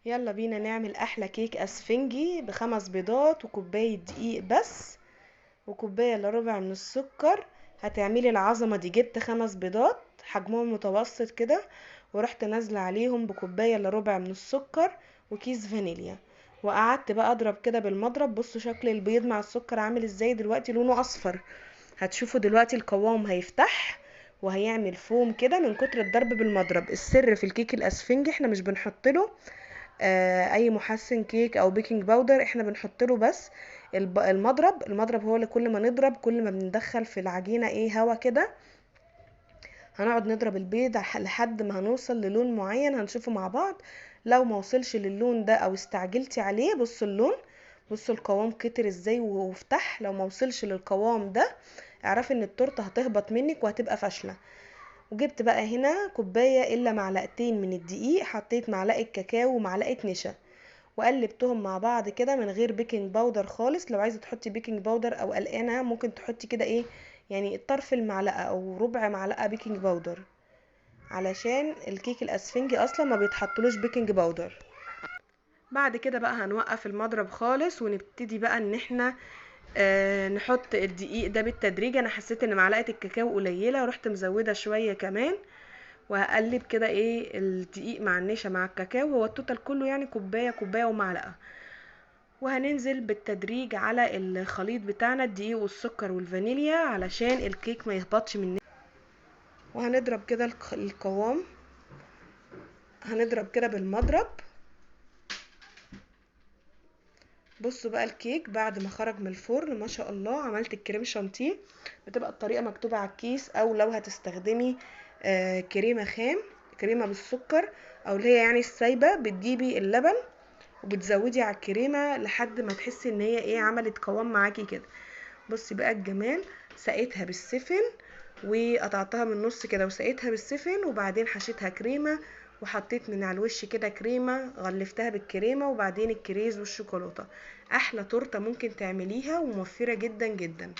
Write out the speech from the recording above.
يلا بينا نعمل احلى كيك اسفنجي ب5 بيضات وكوباية دقيق بس، وكوباية الا ربع من السكر. هتعملي العظمة دي. جبت 5 بيضات حجمهم متوسط كده، ورحت نازلة عليهم بكوباية الا ربع من السكر وكيس فانيليا، وقعدت بقى اضرب كده بالمضرب. بصوا شكل البيض مع السكر عامل ازاي دلوقتي، لونه اصفر. هتشوفوا دلوقتي القوام هيفتح وهيعمل فوم كده من كتر الضرب بالمضرب. السر في الكيك الاسفنجي احنا مش بنحط له اي محسن كيك او بيكنج باودر، احنا بنحط له بس المضرب هو اللي كل ما نضرب كل ما بندخل في العجينة ايه هوا كده. هنقعد نضرب البيض لحد ما هنوصل للون معين هنشوفه مع بعض. لو ما وصلش للون ده او استعجلتي عليه، بصوا اللون، بصوا القوام كتر ازاي وفتح. لو ما وصلش للقوام ده اعرفي ان التورته هتهبط منك وهتبقى فاشله. وجبت بقى هنا كوبايه الا معلقتين من الدقيق، حطيت معلقه كاكاو ومعلقه نشا، وقلبتهم مع بعض كده من غير بيكنج باودر خالص. لو عايزه تحطي بيكنج باودر او قلقانه ممكن تحطي كده ايه، يعني طرف المعلقه او ربع معلقه بيكنج باودر، علشان الكيك الاسفنجي اصلا ما بيتحطلوش بيكنج باودر. بعد كده بقى هنوقف المضرب خالص ونبتدي بقى ان احنا نحط الدقيق ده بالتدريج. انا حسيت ان معلقه الكاكاو قليله، رحت مزوده شويه كمان، وهقلب كده ايه الدقيق مع النشا مع الكاكاو. هو التوتال كله يعني كوبايه كوبايه ومعلقه. وهننزل بالتدريج على الخليط بتاعنا، الدقيق والسكر والفانيليا، علشان الكيك ما يهبطش مننا. وهنضرب كده القوام، هنضرب كده بالمضرب. بصوا بقى الكيك بعد ما خرج من الفرن ما شاء الله. عملت الكريم شانتيه، بتبقى الطريقه مكتوبه على الكيس، او لو هتستخدمي كريمه خام، كريمه بالسكر، او اللي هي يعني السايبه، بتجيبي اللبن وبتزودي على الكريمه لحد ما تحسي ان هي ايه عملت قوام معاكي كده. بصي بقى الجمال، سقيتها بالسفن وقطعتها من النص كده وسقيتها بالسفن، وبعدين حشيتها كريمه، وحطيت من على الوش كده كريمه، غلفتها بالكريمه وبعدين الكريز والشوكولاته. احلى تورته ممكن تعمليها وموفره جدا جدا.